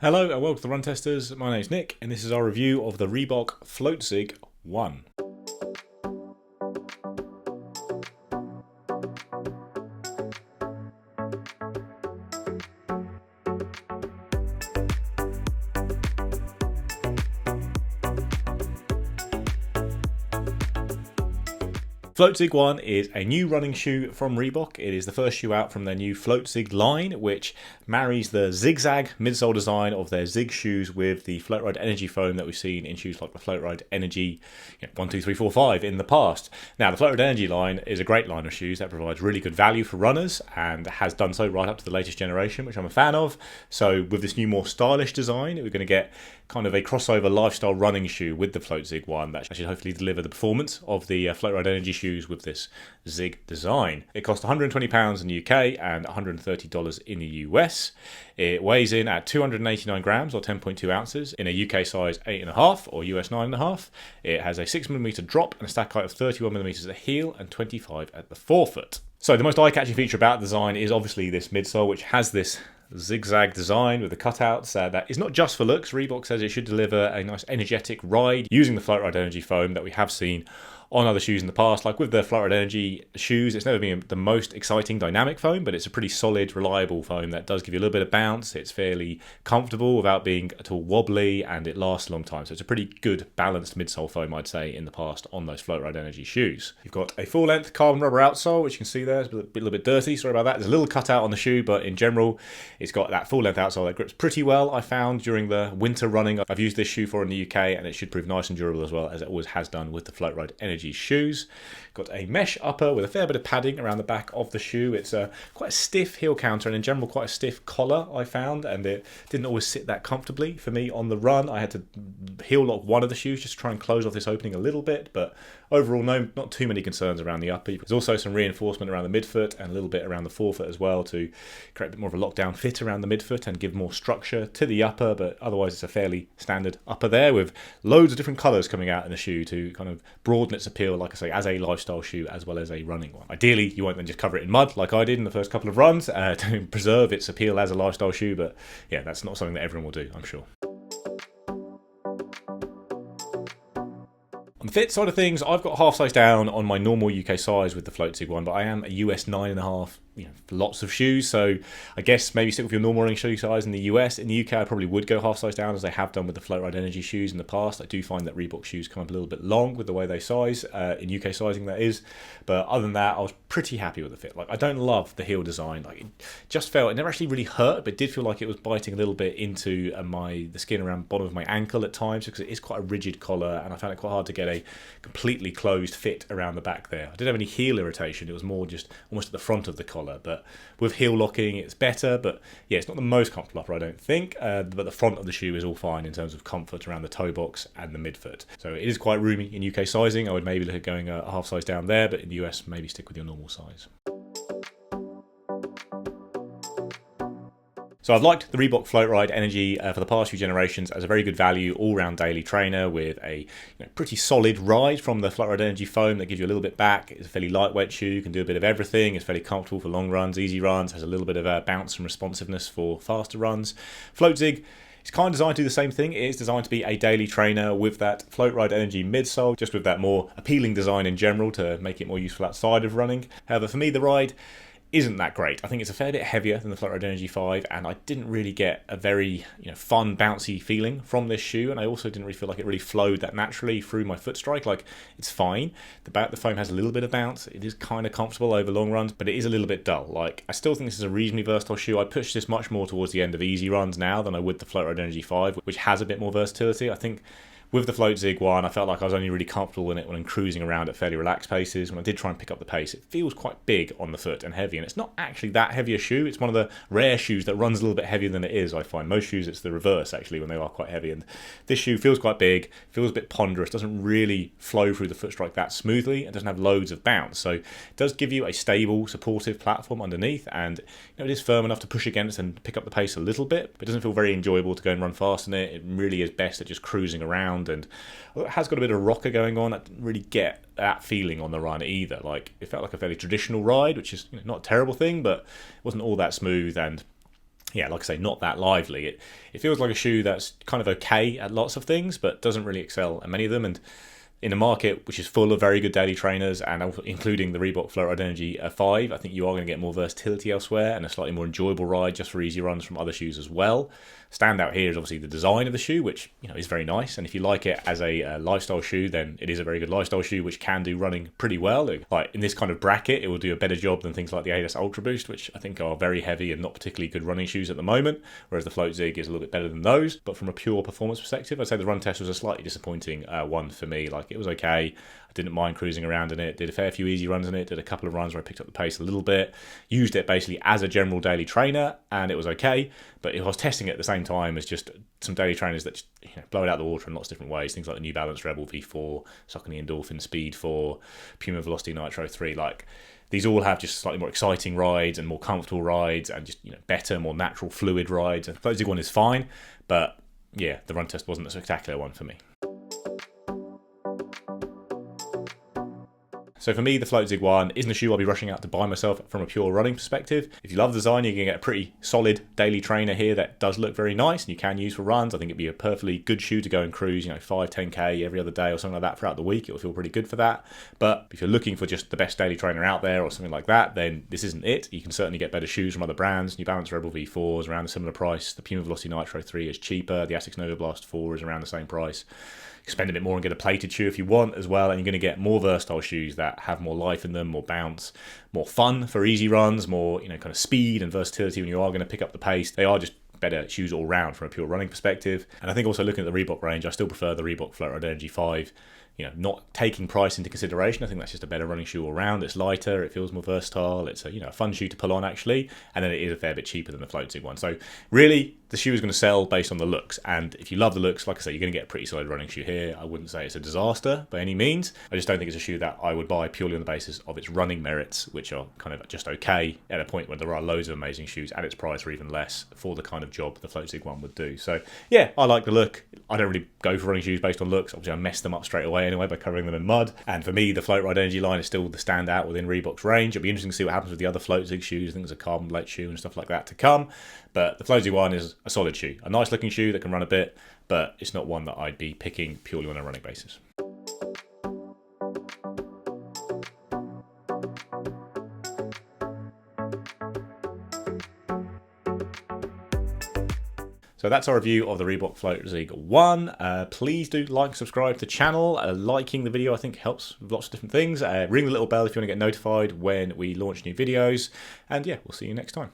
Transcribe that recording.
Hello and welcome to the Run Testers. My name's Nick and this is our review of the Reebok FloatZig 1. FloatZig 1 is a new running shoe from Reebok. It is the first shoe out from their new FloatZig line, which marries the zigzag midsole design of their Zig shoes with the Floatride Energy foam that we've seen in shoes like the Floatride Energy 1, 2, 3, 4, 5 in the past. Now, the Floatride Energy line is a great line of shoes that provides really good value for runners and has done so right up to the latest generation, which I'm a fan of. So with this new, more stylish design, we're going to get kind of a crossover lifestyle running shoe with the FloatZig 1 that should hopefully deliver the performance of the Floatride Energy shoes with this Zig design. It costs £120 in the UK and $130 in the US. It weighs in at 289 grams or 10.2 ounces in a UK size 8.5 or US 9.5. It has a 6mm drop and a stack height of 31mm at the heel and 25 at the forefoot. So the most eye-catching feature about the design is obviously this midsole, which has this zigzag design with the cutouts that is not just for looks. Reebok says it should deliver a nice energetic ride using the Floatride Energy foam that we have seen on other shoes in the past. Like with the Floatride Energy shoes, it's never been the most exciting dynamic foam, but it's a pretty solid, reliable foam that does give you a little bit of bounce. It's fairly comfortable without being at all wobbly, and it lasts a long time. So it's a pretty good balanced midsole foam, I'd say, in the past on those Floatride Energy shoes. You've got a full-length carbon rubber outsole, which you can see there. It's a little bit dirty, sorry about that. There's a little cutout on the shoe, but in general, it's got that full-length outsole that grips pretty well, I found, during the winter running I've used this shoe for in the UK, and it should prove nice and durable as well, as it always has done with the Floatride Energy shoes. Got a mesh upper with a fair bit of padding around the back of the shoe. It's quite a stiff heel counter and in general quite a stiff collar, I found, and it didn't always sit that comfortably for me on the run. I had to heel lock one of the shoes just to try and close off this opening a little bit, but overall not too many concerns around the upper. There's also some reinforcement around the midfoot and a little bit around the forefoot as well to create a bit more of a lockdown fit around the midfoot and give more structure to the upper, but otherwise it's a fairly standard upper there with loads of different colours coming out in the shoe to kind of broaden its appeal, like I say, as a lifestyle shoe as well as a running one. Ideally, you won't then just cover it in mud like I did in the first couple of runs to preserve its appeal as a lifestyle shoe, but yeah, that's not something that everyone will do, I'm sure. On the fit side of things, I've got half size down on my normal UK size with the FloatZig 1, but I am a US 9.5, lots of shoes, so I guess maybe stick with your normal running shoe size in the US. In the UK, I probably would go half size down, as they have done with the Floatride Energy shoes in the past. I do find that Reebok shoes come up a little bit long with the way they size, in UK sizing that is, but other than that, I was pretty happy with the fit. Like, I don't love the heel design. Like, it just felt, it never actually really hurt, but it did feel like it was biting a little bit into the skin around the bottom of my ankle at times, because it is quite a rigid collar, and I found it quite hard to get a completely closed fit around the back there. I didn't have any heel irritation. It was more just almost at the front of the collar, but with heel locking it's better. But yeah, it's not the most comfortable upper, I don't think, but the front of the shoe is all fine in terms of comfort around the toe box and the midfoot. So it is quite roomy in UK sizing. I would maybe look at going a half size down there, but in the US maybe stick with your normal size. So I've liked the Reebok Floatride Energy for the past few generations as a very good value all-round daily trainer with a pretty solid ride from the Floatride Energy foam that gives you a little bit back. It's a fairly lightweight shoe, you can do a bit of everything. It's fairly comfortable for long runs, easy runs, has a little bit of bounce and responsiveness for faster runs. FloatZig, it's kind of designed to do the same thing. It is designed to be a daily trainer with that Floatride Energy midsole, just with that more appealing design in general to make it more useful outside of running. However, for me, the ride isn't that great. I think it's a fair bit heavier than the Floatride Energy 5, and I didn't really get a very fun, bouncy feeling from this shoe, and I also didn't really feel like it really flowed that naturally through my foot strike. Like, it's fine. The foam has a little bit of bounce. It is kind of comfortable over long runs, but it is a little bit dull. Like, I still think this is a reasonably versatile shoe. I push this much more towards the end of easy runs now than I would the Floatride Energy 5, which has a bit more versatility. I think with the FloatZig 1, I felt like I was only really comfortable in it when I'm cruising around at fairly relaxed paces. When I did try and pick up the pace, it feels quite big on the foot and heavy, and it's not actually that heavy a shoe. It's one of the rare shoes that runs a little bit heavier than it is, I find. Most shoes, it's the reverse, actually, when they are quite heavy, and this shoe feels quite big, feels a bit ponderous, doesn't really flow through the foot strike that smoothly, and doesn't have loads of bounce, so it does give you a stable, supportive platform underneath, and it is firm enough to push against and pick up the pace a little bit, but it doesn't feel very enjoyable to go and run fast in it. It really is best at just cruising around, and it has got a bit of rocker going on. I didn't really get that feeling on the run either. Like, it felt like a fairly traditional ride, which is not a terrible thing, but it wasn't all that smooth, and yeah, like I say, not that lively. It feels like a shoe that's kind of okay at lots of things, but doesn't really excel at many of them. And in a market which is full of very good daily trainers, and including the Reebok Floatride Energy 5, I think you are going to get more versatility elsewhere and a slightly more enjoyable ride just for easy runs from other shoes as well. Standout here is obviously the design of the shoe, which is very nice. And if you like it as a lifestyle shoe, then it is a very good lifestyle shoe, which can do running pretty well. Like in this kind of bracket, it will do a better job than things like the Adidas Ultra Boost, which I think are very heavy and not particularly good running shoes at the moment. Whereas the FloatZig is a little bit better than those. But from a pure performance perspective, I'd say the run test was a slightly disappointing one for me. Like, it was okay. I didn't mind cruising around in it. Did a fair few easy runs in it. Did a couple of runs where I picked up the pace a little bit. Used it basically as a general daily trainer, and it was okay. But if I was testing it at the same time as just some daily trainers that just, blow it out of the water in lots of different ways, things like the New Balance Rebel V4, Saucony Endorphin Speed 4, Puma Velocity Nitro 3, like, these all have just slightly more exciting rides and more comfortable rides and just better, more natural, fluid rides. And the FloatZig one is fine, but yeah, the run test wasn't a spectacular one for me. So for me, the FloatZig one isn't a shoe I'll be rushing out to buy myself from a pure running perspective. If you love the design, you're going to get a pretty solid daily trainer here that does look very nice and you can use for runs. I think it'd be a perfectly good shoe to go and cruise, 5, 10K every other day or something like that throughout the week. It'll feel pretty good for that. But if you're looking for just the best daily trainer out there or something like that, then this isn't it. You can certainly get better shoes from other brands. New Balance Rebel V4 is around a similar price. The Puma Velocity Nitro 3 is cheaper. The Asics Nova Blast 4 is around the same price. You spend a bit more and get a plated shoe if you want as well, and you're going to get more versatile shoes that have more life in them, more bounce, more fun for easy runs, more kind of speed and versatility when you are going to pick up the pace. They are just better shoes all round from a pure running perspective. And I think also looking at the Reebok range, I still prefer the Reebok Floatride Energy 5. Not taking price into consideration, I think that's just a better running shoe all round. It's lighter, it feels more versatile, it's a fun shoe to pull on actually, and then it is a fair bit cheaper than the FloatZig one. So really, the shoe is going to sell based on the looks, and if you love the looks, like I say, you're going to get a pretty solid running shoe here. I wouldn't say it's a disaster by any means. I just don't think it's a shoe that I would buy purely on the basis of its running merits, which are kind of just okay at a point when there are loads of amazing shoes at its price or even less for the kind of job the FloatZig one would do. So yeah, I like the look. I don't really go for running shoes based on looks. Obviously I mess them up straight away anyway by covering them in mud, and for me the Floatride Energy line is still the standout within Reebok's range. It'll be interesting to see what happens with the other FloatZig shoes. I think there's a carbon blade shoe and stuff like that to come, but the FloatZig one is a solid shoe, a nice looking shoe that can run a bit, but it's not one that I'd be picking purely on a running basis. So that's our review of the Reebok FloatZig 1. Please do like and subscribe to the channel. Liking the video I think helps with lots of different things. Ring the little bell if you want to get notified when we launch new videos. And yeah, we'll see you next time.